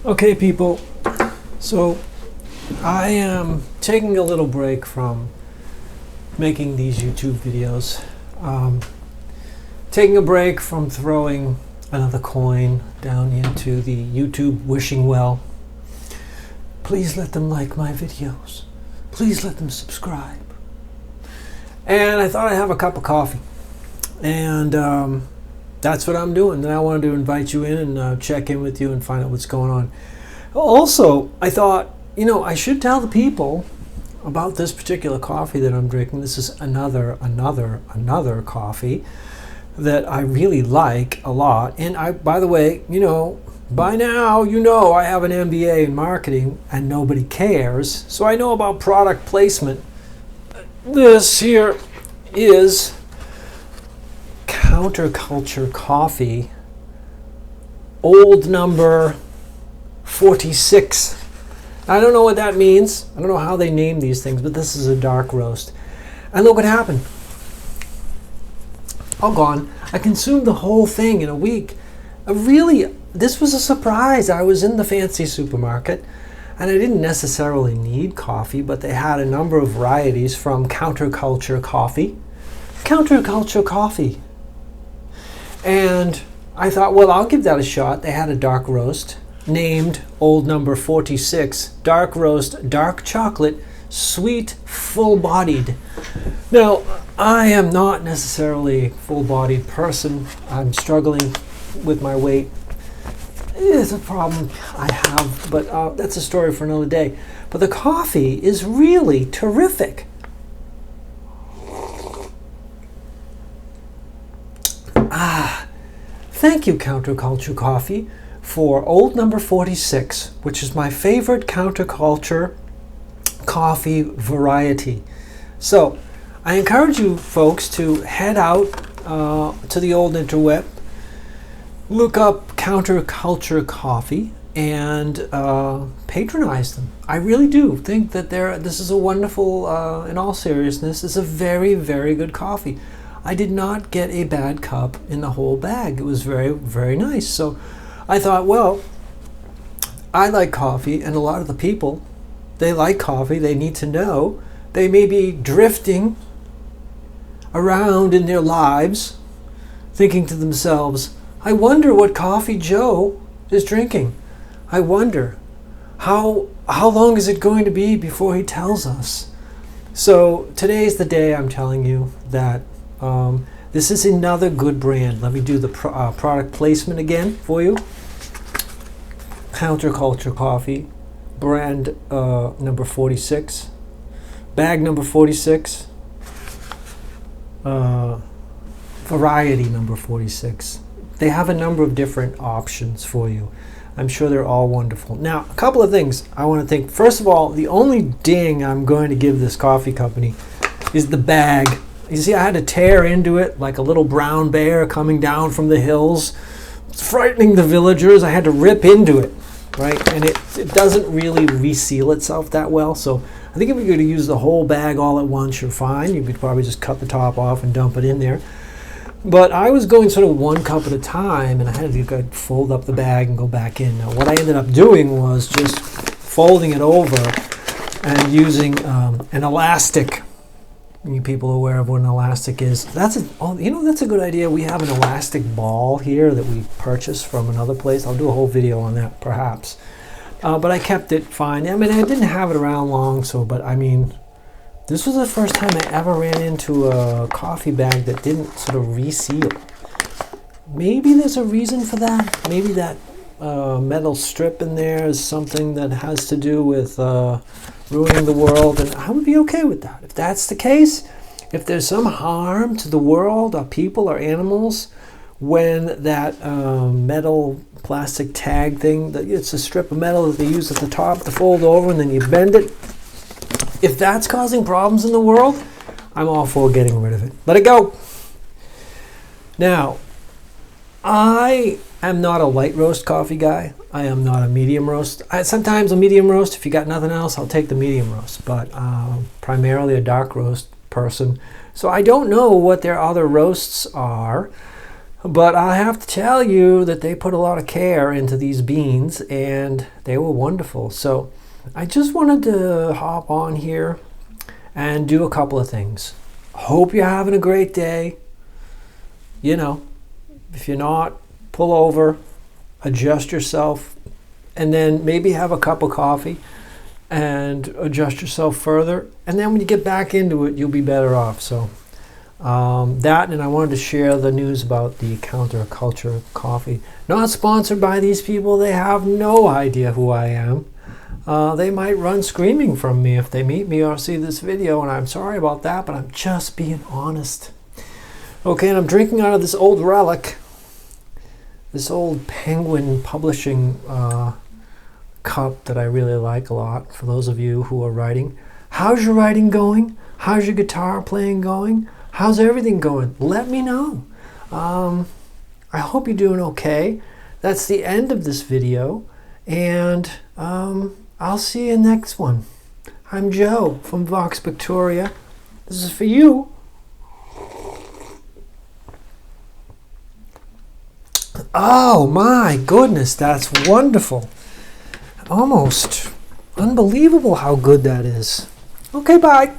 Okay, people, so I am taking a little break from making these YouTube videos. Taking a break from throwing another coin down into the YouTube wishing well. Please let them like my videos. Please let them subscribe. And I thought I'd have a cup of coffee. And that's what I'm doing. And I wanted to invite you in and check in with you and find out what's going on. Also, I thought, I should tell the people about this particular coffee that I'm drinking. This is another coffee that I really like a lot. And by the way, by now, I have an MBA in marketing and nobody cares. So I know about product placement. This here is Counterculture Coffee, old number 46. I don't know what that means. I don't know how they name these things, but this is a dark roast. And look what happened. All gone. I consumed the whole thing in a week. This was a surprise. I was in the fancy supermarket and I didn't necessarily need coffee, but they had a number of varieties from Counterculture Coffee. Counterculture Coffee. And I thought, well, I'll give that a shot. They had a dark roast named old number 46, dark roast, dark chocolate, sweet, full-bodied. Now, I am not necessarily a full-bodied person. I'm struggling with my weight. It is a problem I have, but that's a story for another day. But the coffee is really terrific. Thank you, Counterculture Coffee, for old number 46, which is my favorite counterculture coffee variety. So I encourage you folks to head out to the old interweb, look up Counterculture Coffee, and patronize them. I really do think that this is a wonderful, in all seriousness, it's a very, very good coffee. I did not get a bad cup in the whole bag. It was very, very nice. So I thought, well, I like coffee, and a lot of the people, they like coffee. They need to know. They may be drifting around in their lives, thinking to themselves, I wonder what Coffee Joe is drinking. I wonder, how long is it going to be before he tells us? So today's the day I'm telling you that this is another good brand. Let me do the product placement again for you. Counterculture Coffee, brand number 46, bag number 46, variety number 46. They have a number of different options for you. I'm sure they're all wonderful. Now, a couple of things I want to think. First of all, the only ding I'm going to give this coffee company is the bag. You see, I had to tear into it like a little brown bear coming down from the hills. It's frightening the villagers. I had to rip into it, right? And it doesn't really reseal itself that well. So I think if you're going to use the whole bag all at once, you're fine. You could probably just cut the top off and dump it in there. But I was going sort of one cup at a time, and I had to fold up the bag and go back in. Now, what I ended up doing was just folding it over and using an elastic. You people are aware of what an elastic is. That's a good idea. We have an elastic ball here that we purchased from another place. I'll do a whole video on that perhaps. But I kept it fine. I mean, I didn't have it around long, this was the first time I ever ran into a coffee bag that didn't sort of reseal. Maybe there's a reason for that. Maybe that metal strip in there is something that has to do with ruining the world, and I would be okay with that. If that's the case, if there's some harm to the world or people or animals when that metal plastic tag thing, it's a strip of metal that they use at the top to fold over and then you bend it. If that's causing problems in the world, I'm all for getting rid of it. Let it go. Now, I am not a light roast coffee guy. I am not a medium roast. Sometimes a medium roast, if you got nothing else, I'll take the medium roast. But primarily a dark roast person. So I don't know what their other roasts are. But I have to tell you that they put a lot of care into these beans, and they were wonderful. So I just wanted to hop on here and do a couple of things. Hope you're having a great day. You know, if you're not, pull over, adjust yourself, and then maybe have a cup of coffee and adjust yourself further. And then when you get back into it, you'll be better off. So that, and I wanted to share the news about the Counterculture Coffee. Not sponsored by these people. They have no idea who I am. They might run screaming from me if they meet me or see this video, and I'm sorry about that, but I'm just being honest. Okay, and I'm drinking out of this old relic, this old Penguin Publishing cup that I really like a lot, for those of you who are writing. How's your writing going? How's your guitar playing going? How's everything going? Let me know. I hope you're doing okay. That's the end of this video, and I'll see you next one. I'm Joe from Vox Victoria. This is for you. Oh my goodness, that's wonderful. Almost unbelievable how good that is. Okay, bye.